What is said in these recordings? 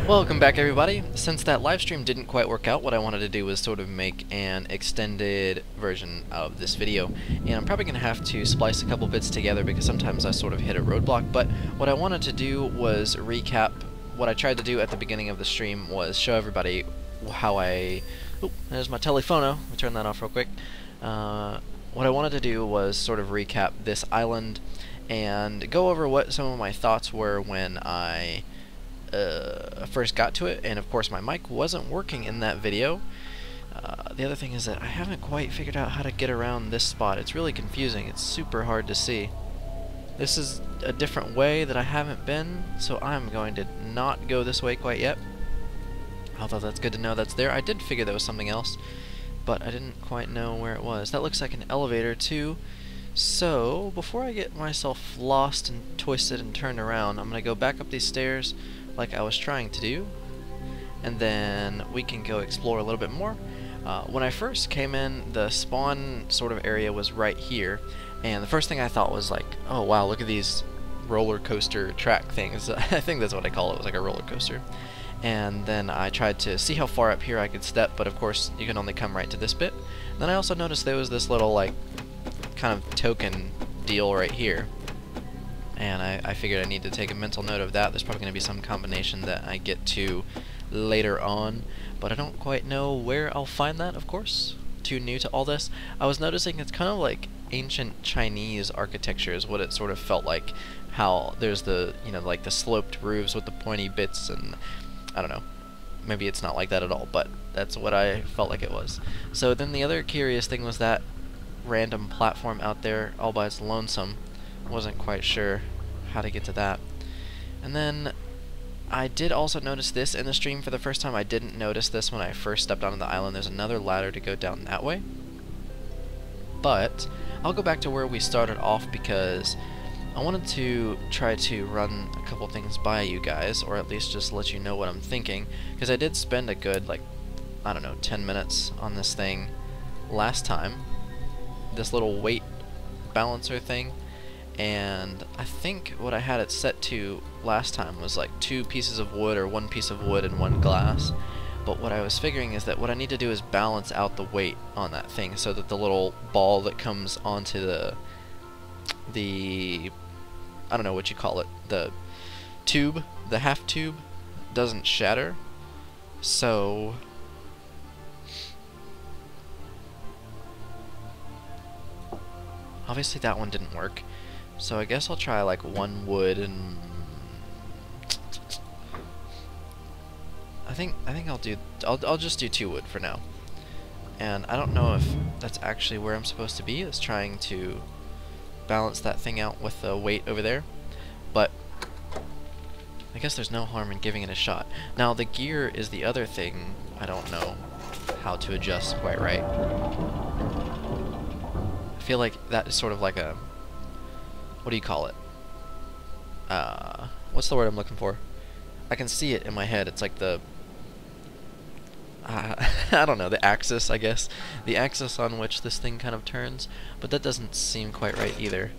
Welcome back, everybody. Since that live stream didn't quite work out, what I wanted to do was sort of make an extended version of this video, and I'm probably going to have to splice a couple bits together because sometimes I sort of hit a roadblock. But what I wanted to do was recap what I tried to do at the beginning of the stream, was show everybody how I... Oh, there's my telephono. Let me turn that off real quick. What I wanted to do was sort of recap this island and go over what some of my thoughts were when I first got to it, and of course my mic wasn't working in that video. The other thing is that I haven't quite figured out how to get around this spot. It's really confusing. It's super hard to see. This is a different way that I haven't been, so I'm going to not go this way quite yet. Although that's good to know that's there. I did figure there was something else, but I didn't quite know where it was. That looks like an elevator too. So before I get myself lost and twisted and turned around, I'm going to go back up these stairs like I was trying to do, and then we can go explore a little bit more. When I first came in, the spawn sort of area was right here, and the first thing I thought was like, oh wow, look at these roller coaster track things. I think that's what I call it. It was like a roller coaster. And then I tried to see how far up here I could step, but of course you can only come right to this bit. Then I also noticed there was this little like kind of token deal right here, and I figured I need to take a mental note of that. There's probably going to be some combination that I get to later on, but I don't quite know where I'll find that, of course. Too new to all this. I was noticing it's kind of like ancient Chinese architecture is what it sort of felt like. How there's the, you know, like the sloped roofs with the pointy bits, and I don't know. Maybe it's not like that at all, but that's what I felt like it was. So then the other curious thing was that random platform out there all by its lonesome. Wasn't quite sure how to get to that. And then I did also notice this in the stream for the first time. I didn't notice this when I first stepped onto the island. There's another ladder to go down that way. But I'll go back to where we started off because I wanted to try to run a couple things by you guys, or at least just let you know what I'm thinking, because I did spend a good, like, I don't know, 10 minutes on this thing last time. This little weight balancer thing. And I think what I had it set to last time was like 2 pieces of wood, or 1 piece of wood and 1 glass. But what I was figuring is that what I need to do is balance out the weight on that thing so that the little ball that comes onto the I don't know what you call it, the tube, the half tube, doesn't shatter. So obviously that one didn't work. So I guess I'll try like 1 wood, and I think I'll just do 2 wood for now. And I don't know if that's actually where I'm supposed to be, is trying to balance that thing out with the weight over there. But I guess there's no harm in giving it a shot. Now the gear is the other thing I don't know how to adjust quite right. I feel like that is sort of like a, what do you call it? What's the word I'm looking for? I can see it in my head. It's like the, I don't know, the axis, I guess. The axis on which this thing kind of turns, but that doesn't seem quite right either.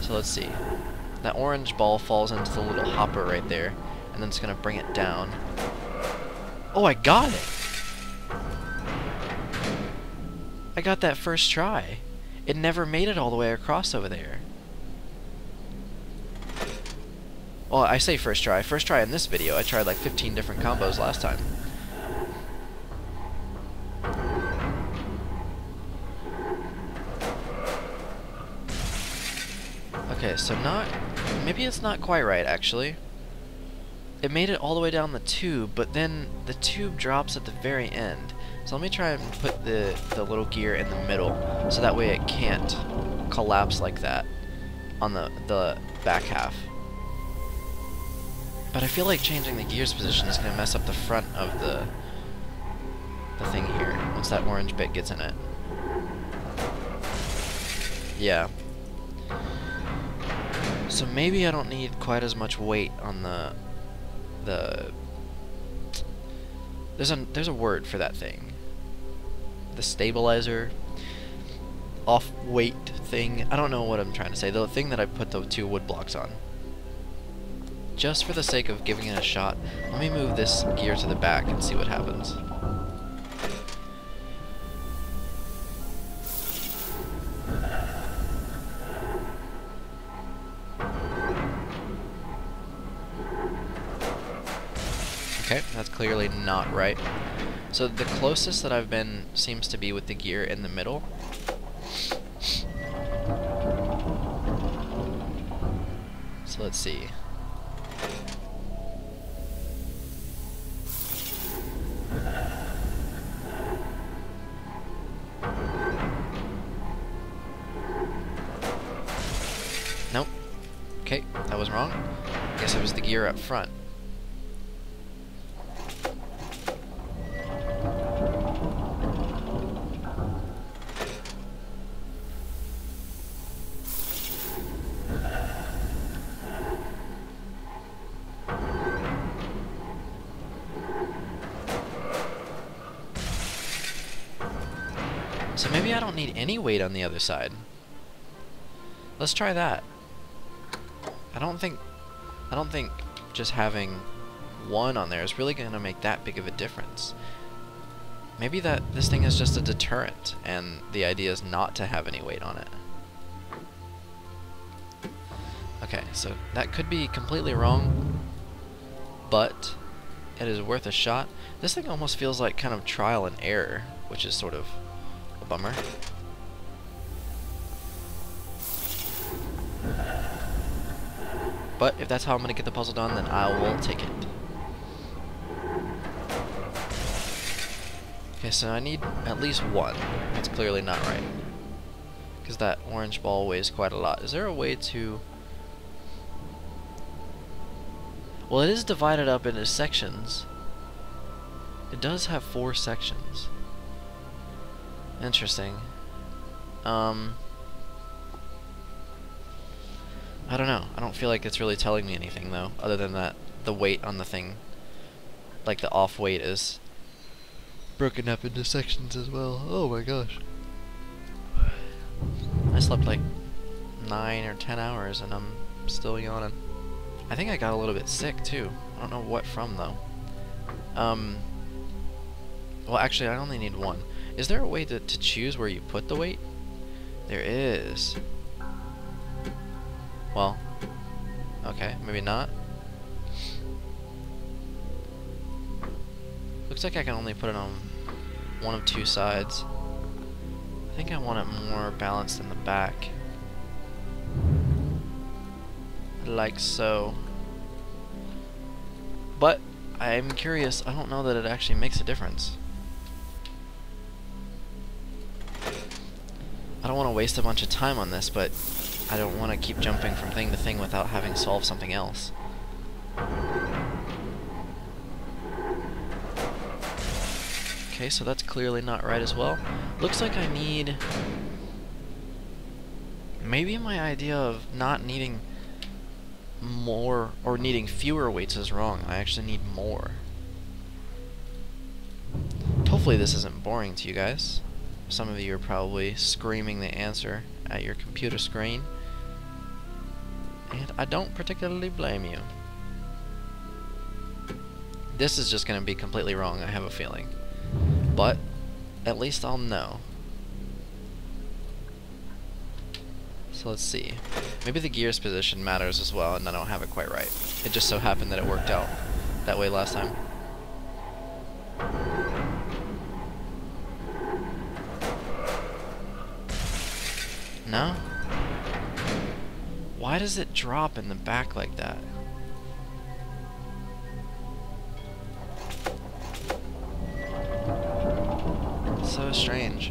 So let's see. That orange ball falls into the little hopper right there, and then it's going to bring it down. Oh, I got it! I got that first try. It never made it all the way across over there. Well, I say first try. First try in this video. I tried like 15 different combos last time. Okay, so maybe it's not quite right, actually. It made it all the way down the tube, but then the tube drops at the very end. So let me try and put the little gear in the middle, so that way it can't collapse like that on the back half. But I feel like changing the gear's position is going to mess up the front of the thing here, once that orange bit gets in it. Yeah. So maybe I don't need quite as much weight on there's a word for that thing. The stabilizer, off weight thing. I don't know what I'm trying to say. The thing that I put the 2 wood blocks on. just for the sake of giving it a shot, let me move this gear to the back and see what happens. Okay, that's clearly not right. So the closest that I've been seems to be with the gear in the middle. So let's see. Nope. Okay, that was wrong. Guess it was the gear up front. So maybe I don't need any weight on the other side. Let's try that. I don't think just having one on there is really going to make that big of a difference. Maybe that this thing is just a deterrent and the idea is not to have any weight on it. Okay, so that could be completely wrong, but it is worth a shot. This thing almost feels like kind of trial and error, which is sort of a bummer. But if that's how I'm going to get the puzzle done, then I will take it. Okay, so I need at least one. That's clearly not right, because that orange ball weighs quite a lot. Is there a way to... Well, it is divided up into sections. It does have 4 sections. Interesting. I don't know. I don't feel like it's really telling me anything, though, other than that the weight on the thing, like the off weight, is broken up into sections as well. Oh my gosh. I slept like 9 or 10 hours and I'm still yawning. I think I got a little bit sick too. I don't know what from though. Well, actually I only need one. Is there a way to choose where you put the weight? There is. Well, okay, maybe not. Looks like I can only put it on one of 2 sides. I think I want it more balanced in the back. Like so. But I'm curious, I don't know that it actually makes a difference. I don't want to waste a bunch of time on this, but I don't want to keep jumping from thing to thing without having solved something else. Okay, so that's clearly not right as well. Looks like I need... Maybe my idea of not needing more, or needing fewer weights is wrong. I actually need more. Hopefully this isn't boring to you guys. Some of you are probably screaming the answer at your computer screen, and I don't particularly blame you. This is just going to be completely wrong, I have a feeling. But at least I'll know. So let's see. Maybe the gear's position matters as well, and I don't have it quite right. It just so happened that it worked out that way last time. No? Why does it drop in the back like that? So strange.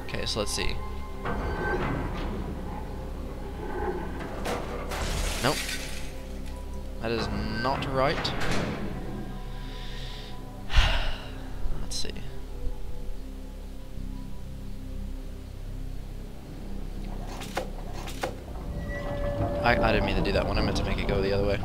Okay, so let's see. Nope. That is not right. Let's see. I didn't mean to do that one. I meant to make it go the other way.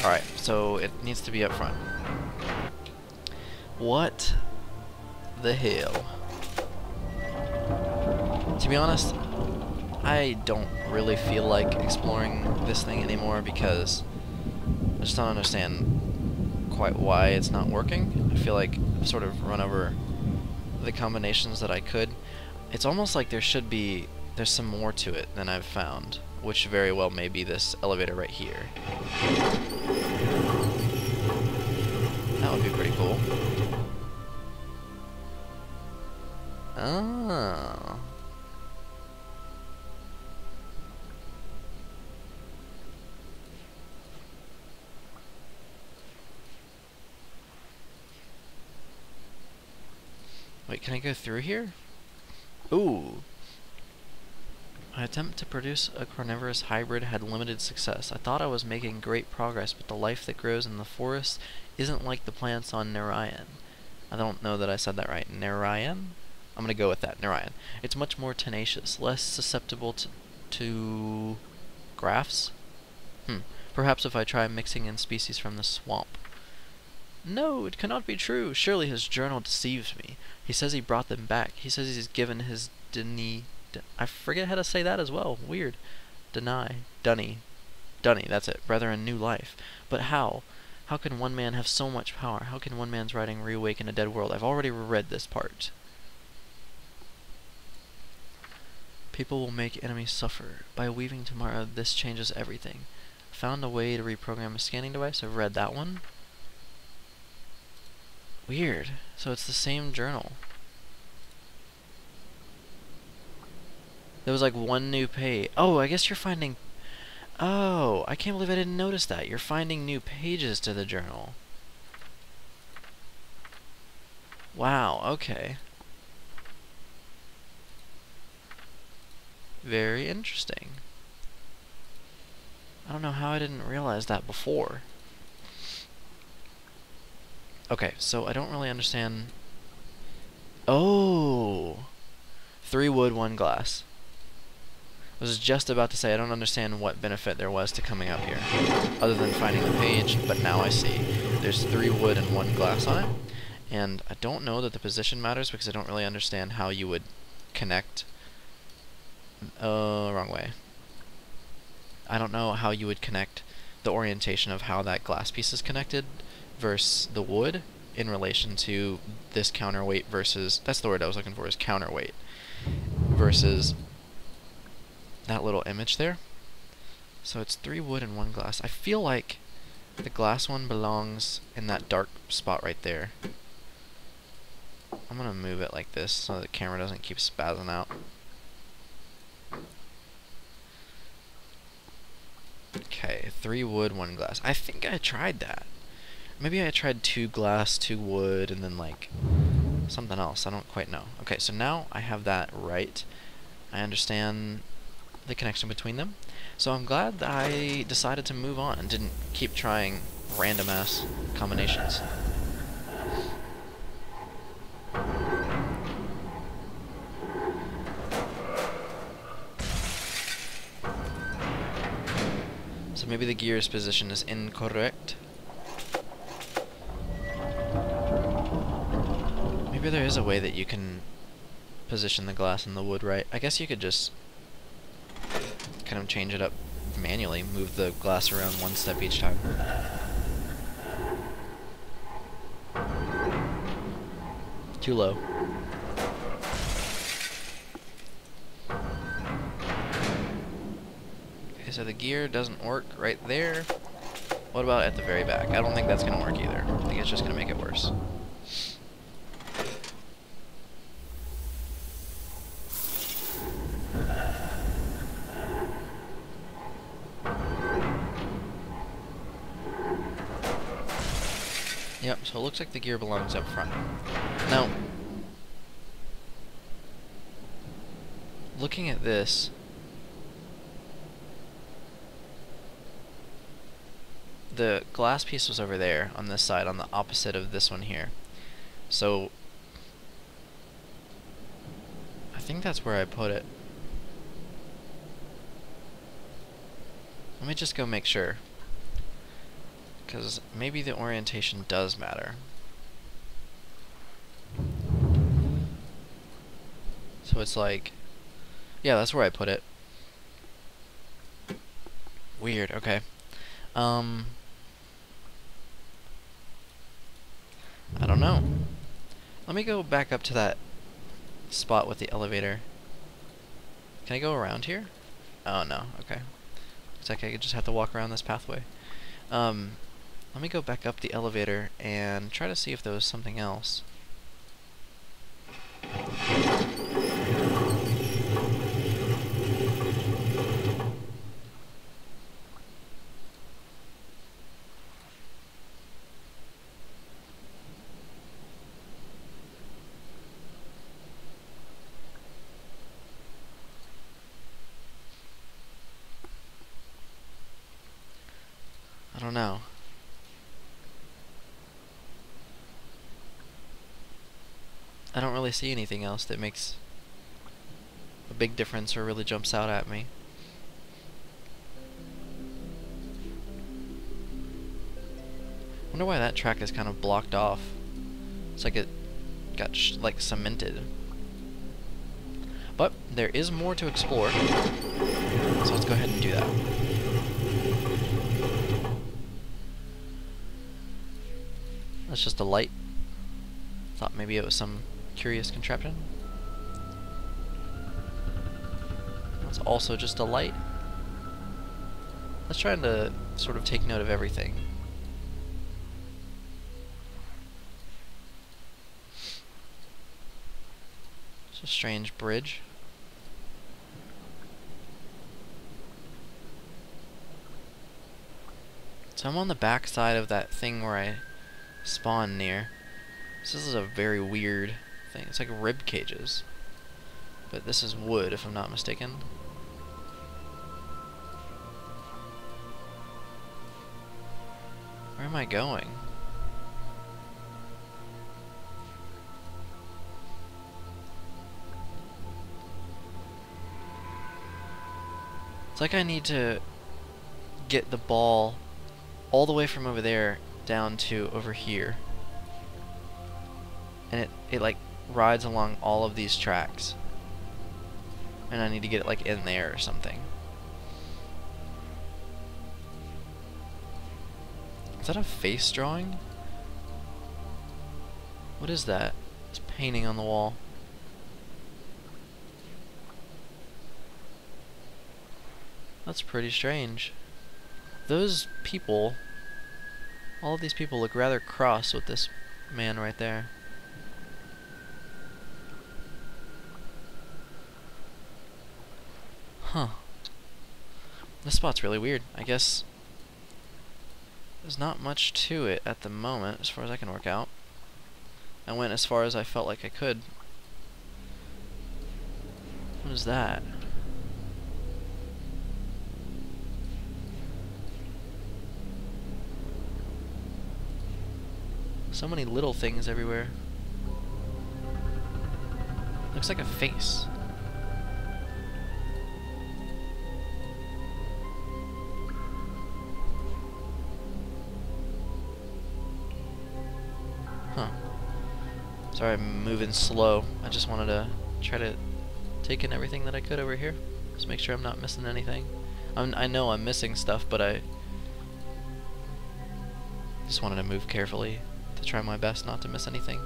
Alright, so it needs to be up front. What the hell? To be honest, I don't really feel like exploring this thing anymore because I just don't understand quite why it's not working. I feel like I've sort of run over the combinations that I could. It's almost like there's some more to it than I've found, which very well may be this elevator right here. That would be pretty cool. Oh. Wait, can I go through here? Ooh. My attempt to produce a carnivorous hybrid had limited success. I thought I was making great progress, but the life that grows in the forest isn't like the plants on Narayan. I don't know that I said that right. Narayan? I'm gonna go with that, Narayan. It's much more tenacious, less susceptible to grafts? Perhaps if I try mixing in species from the swamp. No, it cannot be true. Surely his journal deceives me. He says he brought them back. He says he's given his I forget how to say that as well. Weird. Dunny, that's it. Brethren, new life. But how? How can one man have so much power? How can one man's writing reawaken a dead world? I've already read this part. People will make enemies suffer. By weaving tomorrow, this changes everything. Found a way to reprogram a scanning device. I've read that one. Weird. So it's the same journal. There was like one new page. Oh, I guess you're finding... Oh, I can't believe I didn't notice that. You're finding new pages to the journal. Wow, okay. Very interesting. I don't know how I didn't realize that before. Okay, so I don't really understand... Oh! 3 wood, 1 glass. I was just about to say I don't understand what benefit there was to coming up here, other than finding the page, but now I see. There's 3 wood and 1 glass on it, and I don't know that the position matters because I don't really understand how you would connect... wrong way. I don't know how you would connect the orientation of how that glass piece is connected versus the wood in relation to this counterweight versus... That's the word I was looking for, is counterweight. Versus that little image there. So it's 3 wood and 1 glass. I feel like the glass one belongs in that dark spot right there. I'm gonna move it like this so the camera doesn't keep spazzing out. Okay, 3 wood, 1 glass. I think I tried that. Maybe I tried 2 glass, 2 wood, and then like something else. I don't quite know. Okay, so now I have that right. I understand the connection between them. So I'm glad that I decided to move on and didn't keep trying random ass combinations. So maybe the gear's position is incorrect. Maybe there is a way that you can position the glass and the wood right. I guess you could just kind of change it up manually, move the glass around 1 step each time. Too low. Okay, so the gear doesn't work right there. What about at the very back? I don't think that's going to work either. I think it's just going to make it worse. Yep, so it looks like the gear belongs up front. Now, looking at this, the glass piece was over there on this side, on the opposite of this one here. So, I think that's where I put it. Let me just go make sure. Because maybe the orientation does matter. So it's like, yeah, that's where I put it. Weird, okay. I don't know. Let me go back up to that spot with the elevator. Can I go around here? Oh, no, okay. Looks like I could just have to walk around this pathway. Let me go back up the elevator and try to see if there was something else. I don't know. I don't really see anything else that makes a big difference or really jumps out at me. Wonder why that track is kind of blocked off. It's like it got like cemented. But there is more to explore, so let's go ahead and do that. That's just a light. Thought maybe it was some curious contraption. That's also just a light. Let's try to sort of take note of everything. It's a strange bridge. So I'm on the back side of that thing where I spawned near. This is a very weird thing. It's like rib cages. But this is wood, if I'm not mistaken. Where am I going? It's like I need to get the ball all the way from over there down to over here. And it like rides along all of these tracks. And I need to get it like in there or something. Is that a face drawing? What is that? It's painting on the wall. That's pretty strange. Those people, all of these people look rather cross with this man right there. Huh. This spot's really weird. I guess there's not much to it at the moment, as far as I can work out. I went as far as I felt like I could. What is that? So many little things everywhere. Looks like a face. Huh. Sorry, I'm moving slow. I just wanted to try to take in everything that I could over here. Just make sure I'm not missing anything. I know I'm missing stuff, but I just wanted to move carefully to try my best not to miss anything.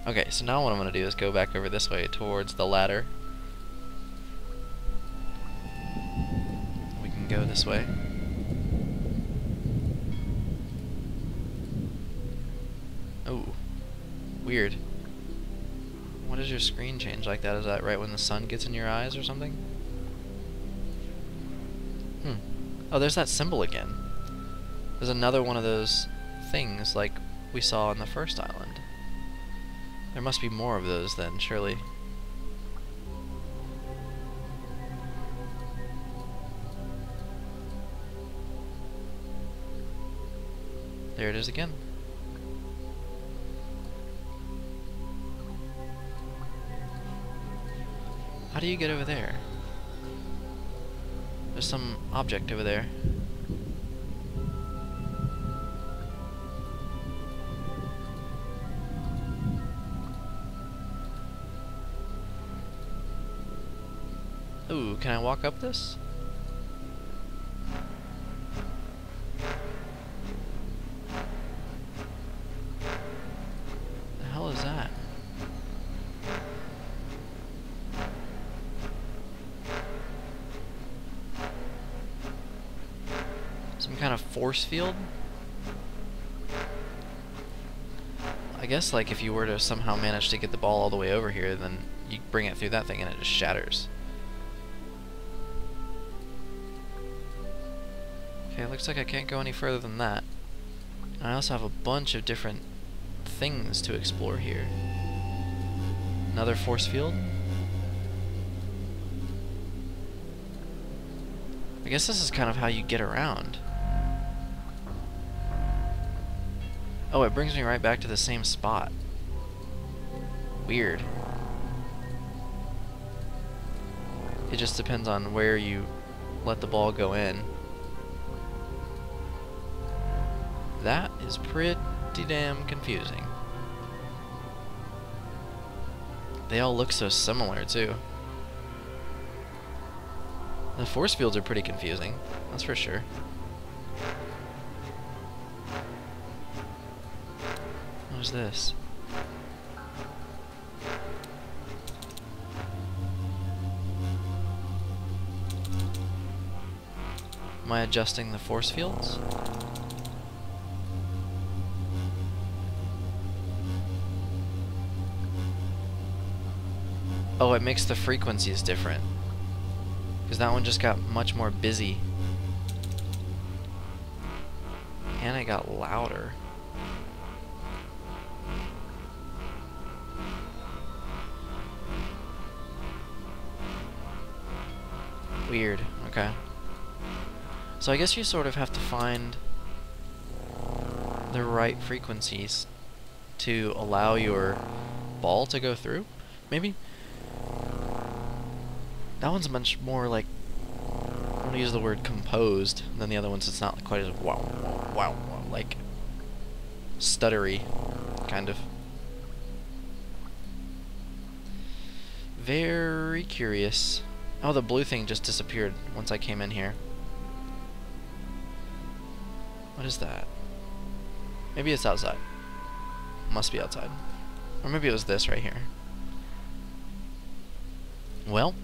Okay, so now what I'm going to do is go back over this way towards the ladder. We can go this way. Oh, weird. What does your screen change like that? Is that right when the sun gets in your eyes or something? Oh, there's that symbol again. There's another one of those things like we saw on the first island. There must be more of those then, surely. There it is again. How do you get over there? There's some object over there. walk up this? The hell is that? Some kind of force field? I guess, like, if you were to somehow manage to get the ball all the way over here, then you bring it through that thing and it just shatters. Okay, it looks like I can't go any further than that. And I also have a bunch of different things to explore here. Another force field? I guess this is kind of how you get around. Oh, it brings me right back to the same spot. Weird. It just depends on where you let the ball go in. That is pretty damn confusing. They all look so similar, too. The force fields are pretty confusing, that's for sure. What is this? Am I adjusting the force fields? Oh, it makes the frequencies different. Because that one just got much more busy. And it got louder. Weird, okay. So I guess you sort of have to find the right frequencies to allow your ball to go through, maybe? That one's much more like, I want to use the word composed than the other ones. It's not quite as wow, like stuttery, kind of. Very curious. Oh, the blue thing just disappeared once I came in here. What is that? Maybe it's outside. Must be outside. Or maybe it was this right here. Well,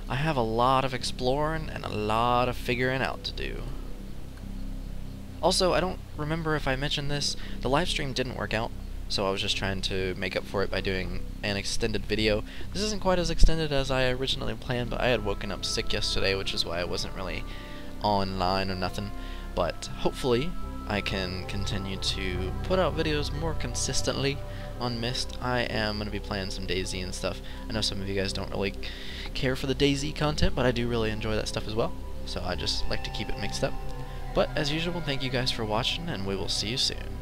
I have a lot of exploring and a lot of figuring out to do. Also, I don't remember if I mentioned this, the live stream didn't work out, so I was just trying to make up for it by doing an extended video. This isn't quite as extended as I originally planned, but I had woken up sick yesterday, which is why I wasn't really online or nothing. But hopefully I can continue to put out videos more consistently on Myst. I am going to be playing some DayZ and stuff. I know some of you guys don't really care for the DayZ content, but I do really enjoy that stuff as well. So I just like to keep it mixed up. But as usual, thank you guys for watching, and we will see you soon.